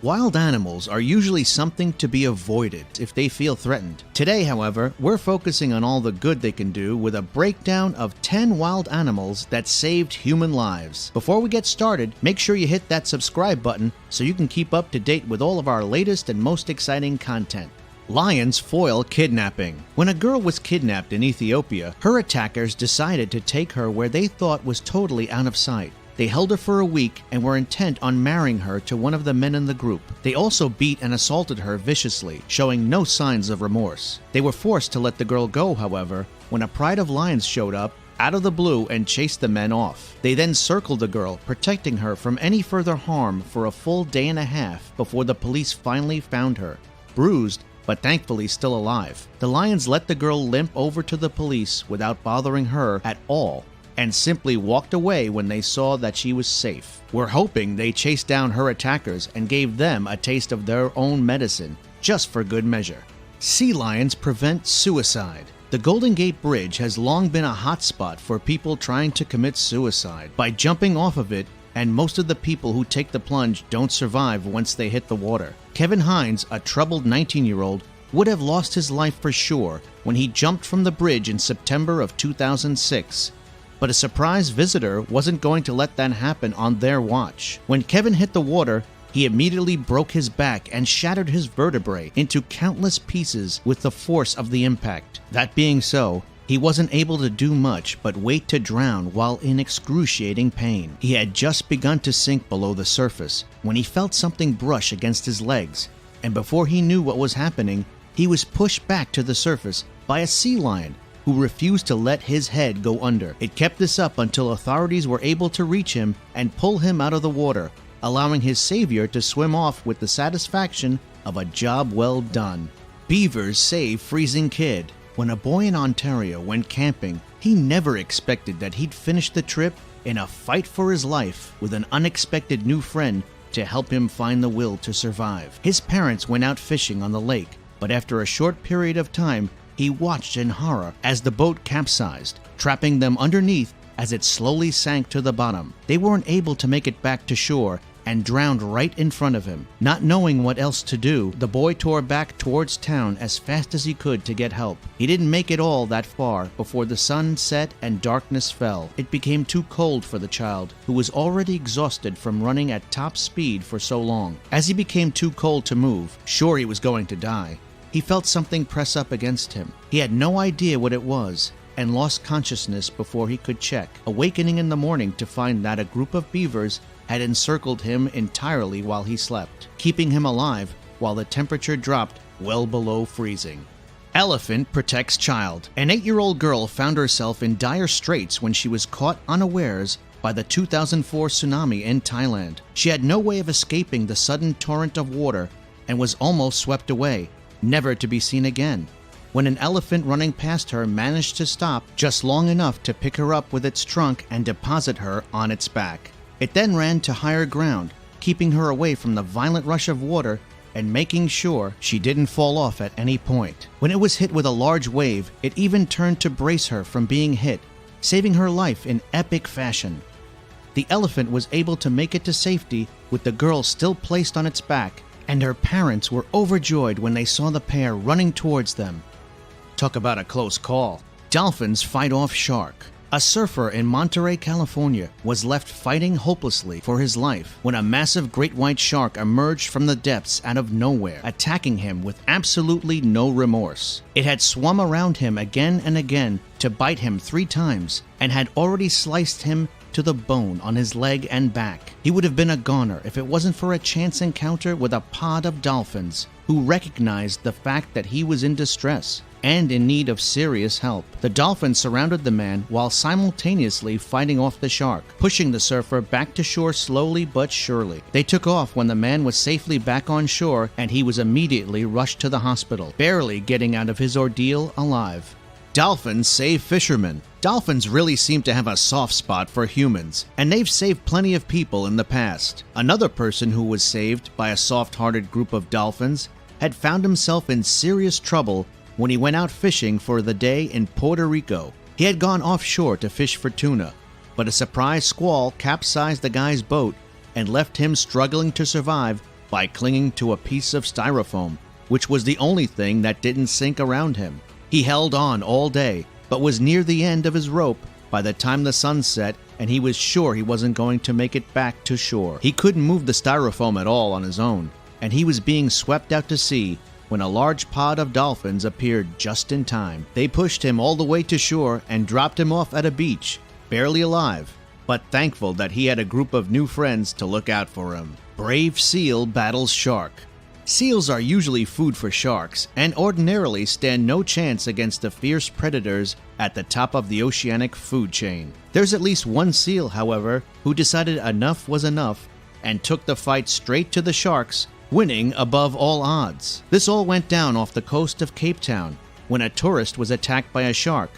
Wild animals are usually something to be avoided if they feel threatened. Today, however, we're focusing on all the good they can do with a breakdown of 10 wild animals that saved human lives. Before we get started, make sure you hit that subscribe button so you can keep up to date with all of our latest and most exciting content. Lions foil kidnapping. When a girl was kidnapped in Ethiopia, her attackers decided to take her where they thought was totally out of sight. They held her for a week and were intent on marrying her to one of the men in the group. They also beat and assaulted her viciously, showing no signs of remorse. They were forced to let the girl go, however, when a pride of lions showed up out of the blue and chased the men off. They then circled the girl, protecting her from any further harm for a full day and a half before the police finally found her, bruised but thankfully still alive. The lions let the girl limp over to the police without bothering her at all, and simply walked away when they saw that she was safe. We're hoping they chased down her attackers and gave them a taste of their own medicine, just for good measure. Sea lions prevent suicide. The Golden Gate Bridge has long been a hotspot for people trying to commit suicide by jumping off of it, and most of the people who take the plunge don't survive once they hit the water. Kevin Hines, a troubled 19-year-old, would have lost his life for sure when he jumped from the bridge in September of 2006. But a surprise visitor wasn't going to let that happen on their watch. When Kevin hit the water, he immediately broke his back and shattered his vertebrae into countless pieces with the force of the impact. That being so, he wasn't able to do much but wait to drown while in excruciating pain. He had just begun to sink below the surface when he felt something brush against his legs, and before he knew what was happening, he was pushed back to the surface by a sea lion who refused to let his head go under. It kept this up until authorities were able to reach him and pull him out of the water, allowing his savior to swim off with the satisfaction of a job well done. Beavers save freezing kid. When a boy in Ontario went camping, he never expected that he'd finish the trip in a fight for his life with an unexpected new friend to help him find the will to survive. His parents went out fishing on the lake, but after a short period of time, he watched in horror as the boat capsized, trapping them underneath as it slowly sank to the bottom. They weren't able to make it back to shore and drowned right in front of him. Not knowing what else to do, the boy tore back towards town as fast as he could to get help. He didn't make it all that far before the sun set and darkness fell. It became too cold for the child, who was already exhausted from running at top speed for so long. As he became too cold to move, sure he was going to die, he felt something press up against him. He had no idea what it was and lost consciousness before he could check, awakening in the morning to find that a group of beavers had encircled him entirely while he slept, keeping him alive while the temperature dropped well below freezing. Elephant protects child. An 8-year-old girl found herself in dire straits when she was caught unawares by the 2004 tsunami in Thailand. She had no way of escaping the sudden torrent of water and was almost swept away, never to be seen again, when an elephant running past her managed to stop just long enough to pick her up with its trunk and deposit her on its back. It then ran to higher ground, keeping her away from the violent rush of water and making sure she didn't fall off at any point. When it was hit with a large wave, it even turned to brace her from being hit, saving her life in epic fashion. The elephant was able to make it to safety with the girl still placed on its back, and her parents were overjoyed when they saw the pair running towards them. Talk about a close call. Dolphins fight off shark. A surfer in Monterey, California, was left fighting hopelessly for his life when a massive great white shark emerged from the depths out of nowhere, attacking him with absolutely no remorse. It had swum around him again and again to bite him 3 times and had already sliced him to the bone on his leg and back. He would have been a goner if it wasn't for a chance encounter with a pod of dolphins who recognized the fact that he was in distress and in need of serious help. The dolphins surrounded the man while simultaneously fighting off the shark, pushing the surfer back to shore slowly but surely. They took off when the man was safely back on shore and he was immediately rushed to the hospital, barely getting out of his ordeal alive. Dolphins save fishermen. Dolphins really seem to have a soft spot for humans, and they've saved plenty of people in the past. Another person who was saved by a soft-hearted group of dolphins had found himself in serious trouble when he went out fishing for the day in Puerto Rico. He had gone offshore to fish for tuna, but a surprise squall capsized the guy's boat and left him struggling to survive by clinging to a piece of styrofoam, which was the only thing that didn't sink around him. He held on all day, but was near the end of his rope by the time the sun set, and he was sure he wasn't going to make it back to shore. He couldn't move the styrofoam at all on his own, and he was being swept out to sea when a large pod of dolphins appeared just in time. They pushed him all the way to shore and dropped him off at a beach, barely alive, but thankful that he had a group of new friends to look out for him. Brave seal battles shark. Seals are usually food for sharks and ordinarily stand no chance against the fierce predators at the top of the oceanic food chain. There's at least one seal, however, who decided enough was enough and took the fight straight to the sharks, winning above all odds. This all went down off the coast of Cape Town when a tourist was attacked by a shark,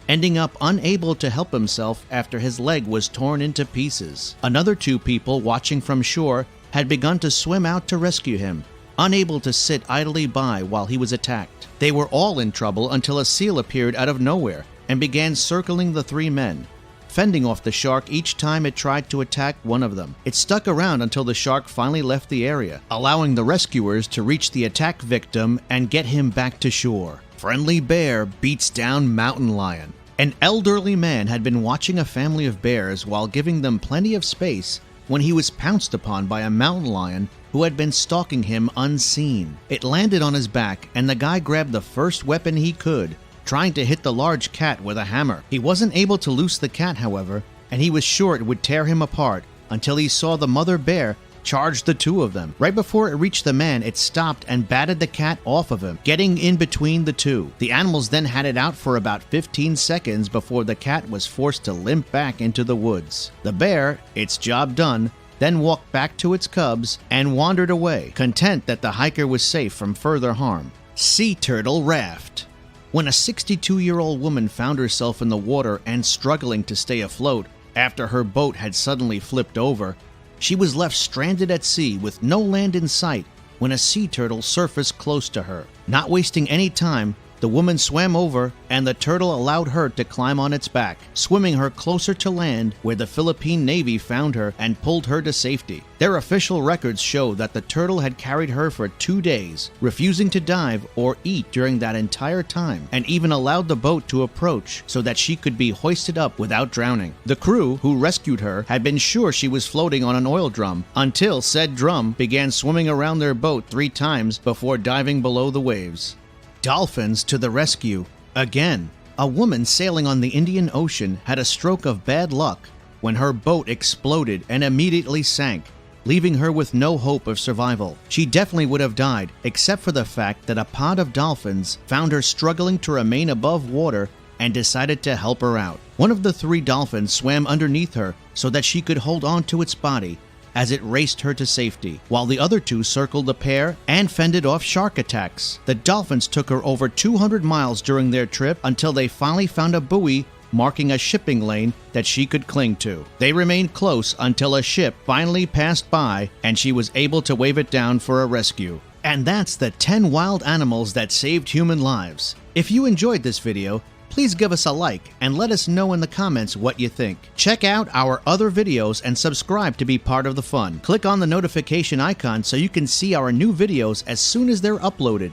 ending up unable to help himself after his leg was torn into pieces. Another two people watching from shore had begun to swim out to rescue him, unable to sit idly by while he was attacked. They were all in trouble until a seal appeared out of nowhere and began circling the three men, fending off the shark each time it tried to attack one of them. It stuck around until the shark finally left the area, allowing the rescuers to reach the attack victim and get him back to shore. Friendly bear beats down mountain lion. An elderly man had been watching a family of bears while giving them plenty of space when he was pounced upon by a mountain lion who had been stalking him unseen. It landed on his back, and the guy grabbed the first weapon he could, trying to hit the large cat with a hammer. He wasn't able to loose the cat, however, and he was sure it would tear him apart until he saw the mother bear charge the two of them. Right before it reached the man, it stopped and batted the cat off of him, getting in between the two. The animals then had it out for about 15 seconds before the cat was forced to limp back into the woods. The bear, its job done, then walked back to its cubs and wandered away, content that the hiker was safe from further harm. Sea turtle raft. When a 62-year-old woman found herself in the water and struggling to stay afloat after her boat had suddenly flipped over, she was left stranded at sea with no land in sight when a sea turtle surfaced close to her. Not wasting any time, the woman swam over, and the turtle allowed her to climb on its back, swimming her closer to land where the Philippine Navy found her and pulled her to safety. Their official records show that the turtle had carried her for 2 days, refusing to dive or eat during that entire time, and even allowed the boat to approach so that she could be hoisted up without drowning. The crew who rescued her had been sure she was floating on an oil drum until said drum began swimming around their boat 3 times before diving below the waves. Dolphins to the rescue. Again, a woman sailing on the Indian Ocean had a stroke of bad luck when her boat exploded and immediately sank, leaving her with no hope of survival. She definitely would have died, except for the fact that a pod of dolphins found her struggling to remain above water and decided to help her out. One of the 3 dolphins swam underneath her so that she could hold on to its body as it raced her to safety, while the other 2 circled the pair and fended off shark attacks. The dolphins took her over 200 miles during their trip until they finally found a buoy marking a shipping lane that she could cling to. They remained close until a ship finally passed by and she was able to wave it down for a rescue. And that's the 10 wild animals that saved human lives. If you enjoyed this video, please give us a like and let us know in the comments what you think. Check out our other videos and subscribe to be part of the fun. Click on the notification icon so you can see our new videos as soon as they're uploaded.